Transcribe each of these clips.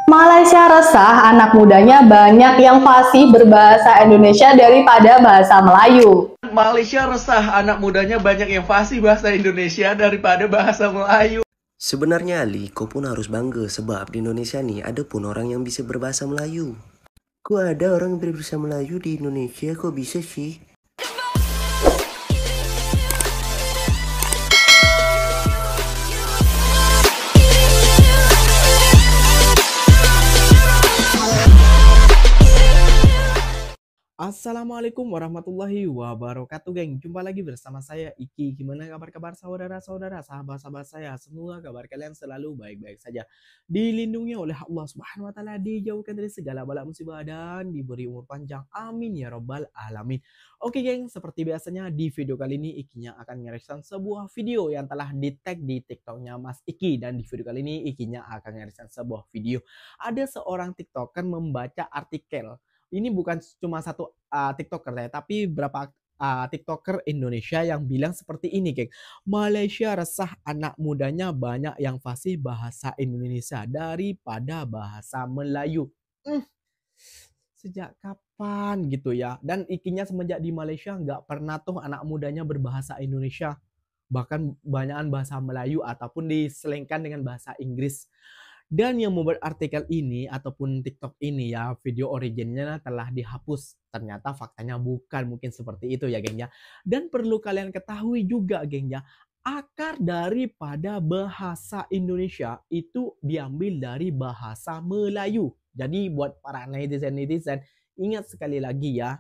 Malaysia resah anak mudanya banyak yang fasih berbahasa Indonesia daripada bahasa Melayu. Malaysia resah anak mudanya banyak yang fasih bahasa Indonesia daripada bahasa Melayu. Sebenarnya Ali, kau pun harus bangga sebab di Indonesia nih ada pun orang yang bisa berbahasa Melayu. Kok ada orang berbahasa Melayu di Indonesia, kok bisa sih? Assalamualaikum warahmatullahi wabarakatuh, geng. Jumpa lagi bersama saya Iki. Gimana kabar saudara-saudara, sahabat-sahabat saya? Semoga kabar kalian selalu baik-baik saja, dilindungi oleh Allah Subhanahu wa taala, dijauhkan dari segala bala musibah dan diberi umur panjang. Amin ya rabbal alamin. Oke, geng, seperti biasanya di video kali ini Ikinya akan ngereaction sebuah video yang telah di-tag di TikToknya Mas Iki, dan di video kali ini Ikinya akan ngereaction sebuah video. Ada seorang TikToker membaca artikel. Ini bukan cuma satu TikToker ya, tapi berapa TikToker Indonesia yang bilang seperti ini, geng. Malaysia resah anak mudanya banyak yang fasih bahasa Indonesia daripada bahasa Melayu. Sejak kapan gitu ya? Dan Ikinya semenjak di Malaysia nggak pernah tuh anak mudanya berbahasa Indonesia. Bahkan banyakan bahasa Melayu ataupun diselingkan dengan bahasa Inggris. Dan yang membuat artikel ini ataupun TikTok ini ya, video originnya telah dihapus. Ternyata faktanya bukan mungkin seperti itu ya, geng ya. Dan perlu kalian ketahui juga, geng ya, akar daripada bahasa Indonesia itu diambil dari bahasa Melayu. Jadi buat para netizen-netizen, ingat sekali lagi ya,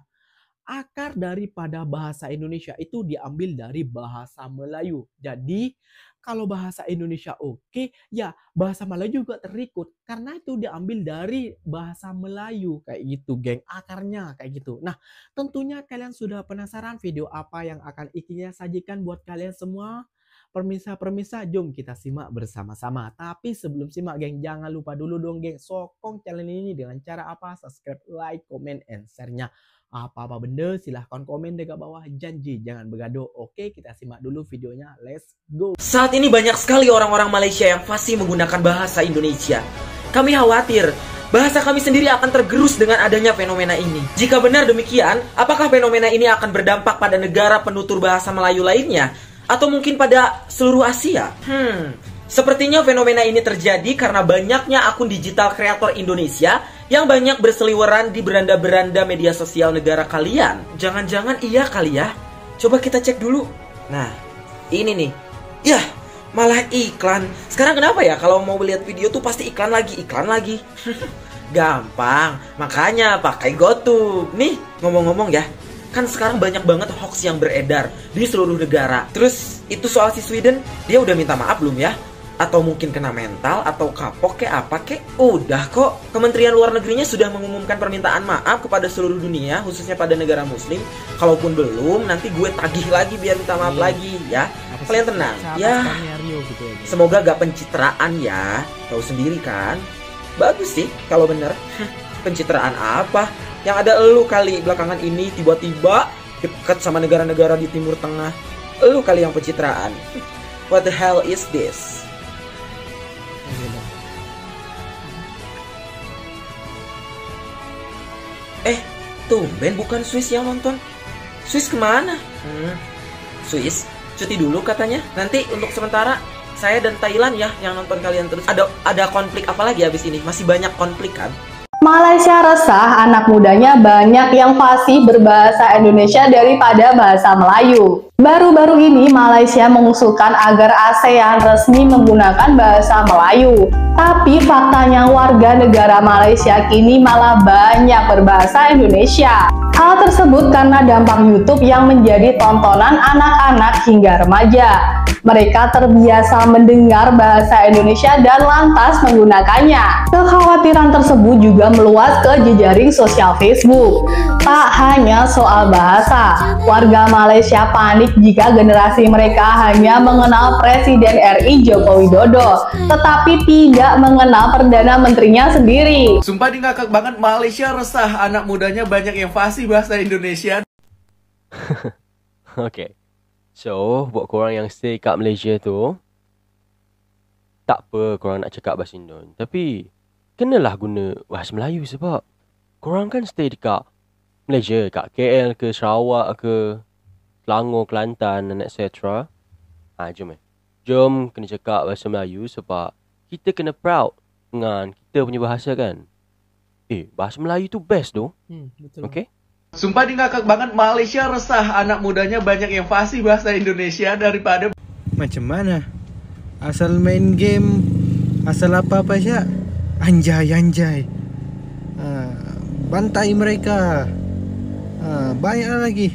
akar daripada bahasa Indonesia itu diambil dari bahasa Melayu. Jadi kalau bahasa Indonesia oke, ya bahasa Melayu juga terikut karena itu diambil dari bahasa Melayu kayak gitu, geng. Akarnya kayak gitu. Nah, tentunya kalian sudah penasaran video apa yang akan Ikinya sajikan buat kalian semua. Permisa, jom kita simak bersama-sama. Tapi sebelum simak, geng, jangan lupa dulu dong, geng, sokong channel ini dengan cara apa? Subscribe, like, comment, and share-nya. Apa-apa benda silahkan komen dekat bawah, janji jangan bergaduh. Oke, kita simak dulu videonya, let's go. Saat ini banyak sekali orang-orang Malaysia yang fasih menggunakan bahasa Indonesia. Kami khawatir bahasa kami sendiri akan tergerus dengan adanya fenomena ini. Jika benar demikian, apakah fenomena ini akan berdampak pada negara penutur bahasa Melayu lainnya? Atau mungkin pada seluruh Asia? Sepertinya fenomena ini terjadi karena banyaknya akun digital kreator Indonesia yang banyak berseliweran di beranda-beranda media sosial negara kalian. Jangan-jangan iya kali ya? Coba kita cek dulu. Nah, ini nih. Yah, malah iklan. Sekarang kenapa ya kalau mau lihat video tuh pasti iklan lagi. Gampang, makanya pakai GoTube. Nih, ngomong-ngomong ya, kan sekarang banyak banget hoax yang beredar di seluruh negara. Terus itu soal si Sweden, dia udah minta maaf belum ya? Atau mungkin kena mental atau kapok kayak apa kek? Udah kok, Kementerian Luar Negerinya sudah mengumumkan permintaan maaf kepada seluruh dunia, khususnya pada negara muslim. Kalaupun belum, nanti gue tagih lagi biar minta maaf lagi ya. Kalian tenang ya. Semoga gak pencitraan ya. Tahu sendiri kan? Bagus sih kalau bener. Pencitraan apa? Yang ada elu kali belakangan ini tiba-tiba deket sama negara-negara di Timur Tengah. Elu kali yang pencitraan. What the hell is this? Tumben bukan Swiss yang nonton. Swiss kemana? Swiss cuti dulu katanya. Nanti untuk sementara saya dan Thailand ya yang nonton kalian terus. Ada konflik apa lagi habis ini? Masih banyak konflik kan? Malaysia resah anak mudanya banyak yang fasih berbahasa Indonesia daripada bahasa Melayu. Baru-baru ini Malaysia mengusulkan agar ASEAN resmi menggunakan bahasa Melayu. Tapi faktanya warga negara Malaysia kini malah banyak berbahasa Indonesia. Hal tersebut karena dampak YouTube yang menjadi tontonan anak-anak hingga remaja. Mereka terbiasa mendengar bahasa Indonesia dan lantas menggunakannya. Kekhawatiran tersebut juga meluas ke jejaring sosial Facebook. Tak hanya soal bahasa, warga Malaysia panik jika generasi mereka hanya mengenal Presiden RI Joko Widodo, tetapi tidak mengenal Perdana Menterinya sendiri. Sumpah di ngakak banget, Malaysia resah anak mudanya banyak yang fasih bahasa Indonesia. Okay. So, buat korang yang stay kat Malaysia tu, tak apa korang nak cakap bahasa Indon. Tapi, kenalah guna bahasa Melayu sebab korang kan stay dekat Malaysia, kat KL ke, Sarawak ke, Selangor, Kelantan dan etc. Jom Jom kena cakap bahasa Melayu sebab kita kena proud dengan kita punya bahasa kan. Bahasa Melayu tu best tu. Betul. Okay? Sumpah di ngakak banget, Malaysia resah anak mudanya banyak yang fasih bahasa Indonesia daripada Macam mana? Asal main game, asal apa-apa saja, anjay. Bantai mereka. Banyak lagi.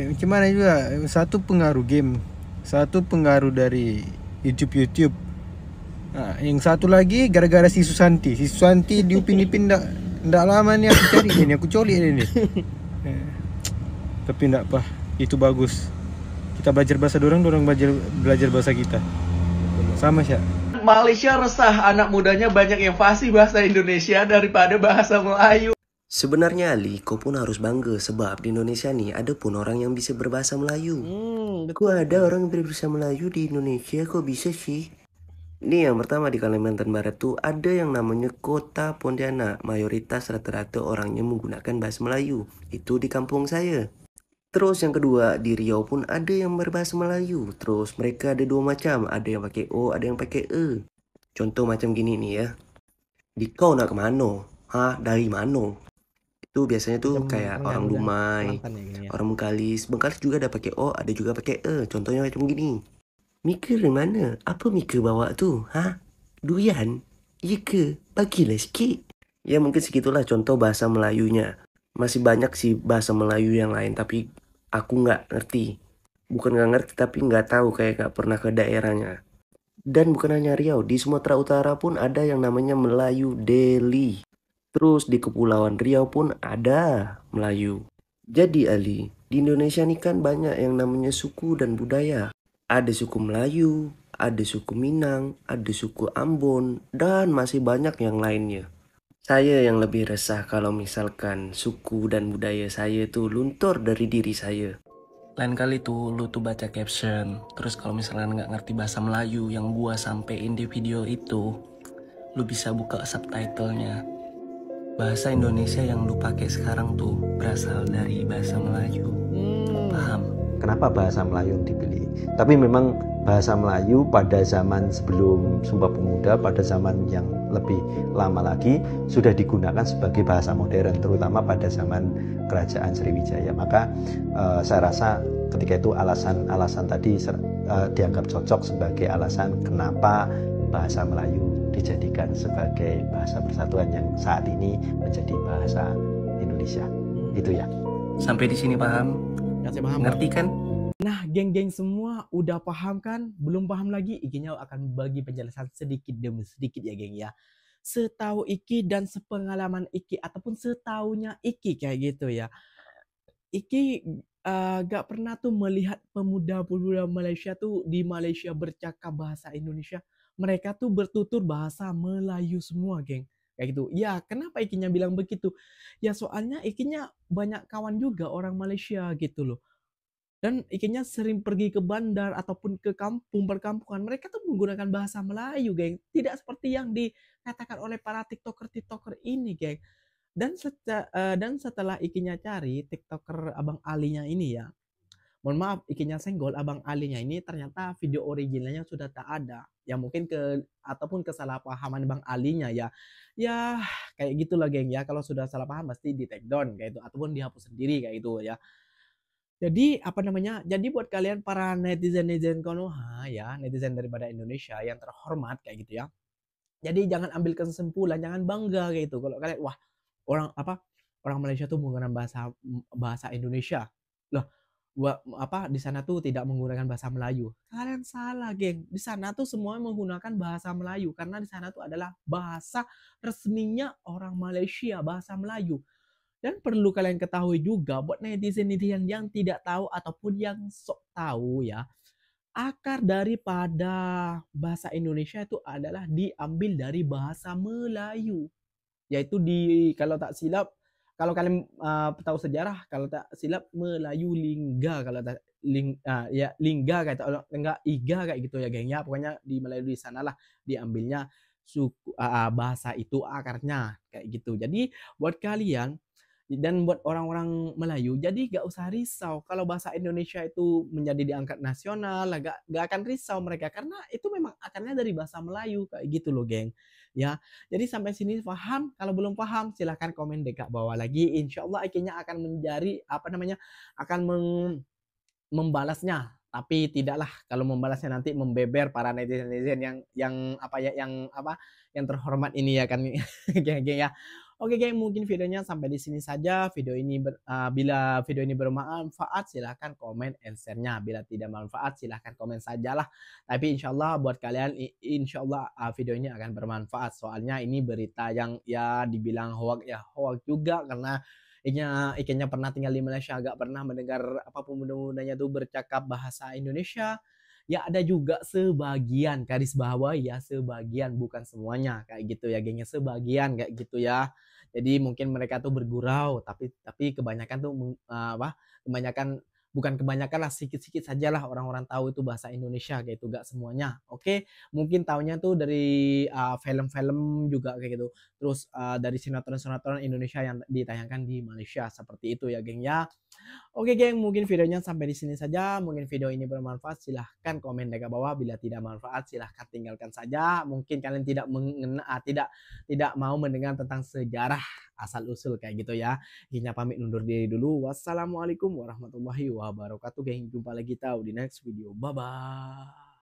Macam mana juga? Satu pengaruh game, satu pengaruh dari YouTube. Yang satu lagi gara-gara si Susanti di Upin ndak lama ni aku cari dia ni, aku colik dia ni. Tapi ndak apa, itu bagus. Kita belajar bahasa dorang belajar bahasa kita. Sama sih. Malaysia resah anak mudanya banyak yang fasih bahasa Indonesia daripada bahasa Melayu. Sebenarnya Ali, kau pun harus bangga sebab di Indonesia nih ada pun orang yang bisa berbahasa Melayu. Kok ada orang yang berbahasa Melayu di Indonesia, kok bisa sih? Nih yang pertama di Kalimantan Barat tuh ada yang namanya Kota Pontianak. Mayoritas rata-rata orangnya menggunakan bahasa Melayu. Itu di kampung saya. Terus yang kedua di Riau pun ada yang berbahasa Melayu. Terus mereka ada dua macam. Ada yang pakai O, ada yang pakai E. Contoh macam gini nih ya. Di kau nak ke mana? Dari mana? Itu biasanya tuh Macam kayak orang Dumai, orang Bengkalis. Bengkalis juga ada pakai O, ada juga pakai E. Contohnya macam gini. Mika dari mana? Apa Mika bawa tu? Durian? Ya ke? Bagilah sikit. Ya mungkin segitulah contoh bahasa Melayunya. Masih banyak sih bahasa Melayu yang lain, tapi aku nggak ngerti. Bukan nggak ngerti, tapi nggak tahu, kayak nggak pernah ke daerahnya. Dan bukan hanya Riau, di Sumatera Utara pun ada yang namanya Melayu Deli. Terus di Kepulauan Riau pun ada Melayu. Jadi Ali, di Indonesia nih kan banyak yang namanya suku dan budaya. Ada suku Melayu, ada suku Minang, ada suku Ambon, dan masih banyak yang lainnya. Saya yang lebih resah kalau misalkan suku dan budaya saya tuh luntur dari diri saya. Lain kali tuh lu tuh baca caption, terus kalau misalkan nggak ngerti bahasa Melayu yang gua sampein di video itu, lu bisa buka subtitlenya. Bahasa Indonesia yang lu pakai sekarang tuh berasal dari bahasa Melayu. Paham? Kenapa bahasa Melayu yang dipilih? Tapi memang bahasa Melayu pada zaman sebelum Sumpah Pemuda, pada zaman yang lebih lama lagi sudah digunakan sebagai bahasa modern, terutama pada zaman Kerajaan Sriwijaya. Maka saya rasa ketika itu alasan tadi dianggap cocok sebagai alasan kenapa bahasa Melayu dijadikan sebagai bahasa persatuan yang saat ini menjadi bahasa Indonesia. Itu ya. Sampai di sini paham? Ngerti kan? Nah, geng-geng semua udah paham kan? Belum paham lagi? Ikinya akan bagi penjelasan sedikit demi sedikit ya, geng ya. Setahu Iki dan sepengalaman Iki ataupun setaunya Iki kayak gitu ya. Iki gak pernah tuh melihat pemuda-pemuda Malaysia tuh di Malaysia bercakap bahasa Indonesia. Mereka tuh bertutur bahasa Melayu semua, geng. Kayak gitu. Ya, kenapa Ikinya bilang begitu? Ya soalnya Ikinya banyak kawan juga orang Malaysia gitu loh. Dan Ikinya sering pergi ke bandar ataupun ke kampung perkampungan. Mereka tuh menggunakan bahasa Melayu, geng. Tidak seperti yang dikatakan oleh para TikToker ini, geng. Dan setelah Ikinya cari TikToker Abang Alinya ini ya. Mohon maaf Ikinya senggol, Abang Alinya ini ternyata video originalnya sudah tak ada. Ya mungkin ataupun kesalahpahaman Bang Alinya ya. Ya kayak gitulah, geng ya. Kalau sudah salah paham pasti di take down kayak itu ataupun dihapus sendiri kayak itu ya. Jadi apa namanya? Jadi buat kalian para netizen Konoha ya, netizen daripada Indonesia yang terhormat kayak gitu ya. Jadi jangan ambil kesimpulan, jangan bangga kayak gitu. Kalau kalian orang Malaysia tuh menggunakan bahasa Indonesia. Loh, di sana tuh tidak menggunakan bahasa Melayu. Kalian salah, geng. Di sana tuh semua menggunakan bahasa Melayu karena di sana tuh adalah bahasa resminya orang Malaysia, bahasa Melayu. Dan perlu kalian ketahui juga buat netizen-netizen yang tidak tahu ataupun yang sok tahu ya, akar daripada bahasa Indonesia itu adalah diambil dari bahasa Melayu. Yaitu kalau tak silap, kalau kalian tahu sejarah, kalau tak silap Melayu Lingga, kalau tak Lingga kayak enggak Iga kayak gitu ya, geng ya. Pokoknya di Melayu di sanalah diambilnya bahasa itu akarnya kayak gitu. Jadi buat kalian dan buat orang-orang Melayu, jadi gak usah risau kalau bahasa Indonesia itu menjadi diangkat nasional, gak akan risau mereka karena itu memang akarnya dari bahasa Melayu kayak gitu loh, geng. Ya, jadi sampai sini paham? Kalau belum paham, silahkan komen dekat bawah lagi. Insya Allah akhirnya akan menjadi akan membalasnya, tapi tidaklah kalau membalasnya nanti membeber para netizen yang terhormat ini ya kan. Geng ya. Oke geng, mungkin videonya sampai di sini saja. Bila video ini bermanfaat silahkan komen and share-nya. Bila tidak bermanfaat silahkan komen sajalah. Tapi insya Allah buat kalian insya Allah video ini akan bermanfaat. Soalnya ini berita yang ya dibilang hoax juga karena ikannya pernah tinggal di Malaysia, agak pernah mendengar apapun muda-mudanya tuh bercakap bahasa Indonesia. Ya ada juga sebagian, garis bawah ya, sebagian bukan semuanya kayak gitu ya gengnya, sebagian kayak gitu ya. Jadi mungkin mereka tuh bergurau, tapi kebanyakan tuh bukan kebanyakan lah, sedikit-sedikit sajalah orang-orang tahu itu bahasa Indonesia kayak itu, gak semuanya. Oke, mungkin taunya tuh dari film-film juga kayak gitu. Terus dari sinetron-sinetron Indonesia yang ditayangkan di Malaysia seperti itu ya geng ya. Oke geng, mungkin videonya sampai di sini saja. Mungkin video ini bermanfaat, silahkan komen di bawah. Bila tidak bermanfaat, silahkan tinggalkan saja. Mungkin kalian tidak mau mendengar tentang sejarah asal usul kayak gitu ya. Hingga pamit undur diri dulu. Wassalamualaikum warahmatullahi wabarakatuh geng. Jumpa lagi tahu di next video. Bye bye.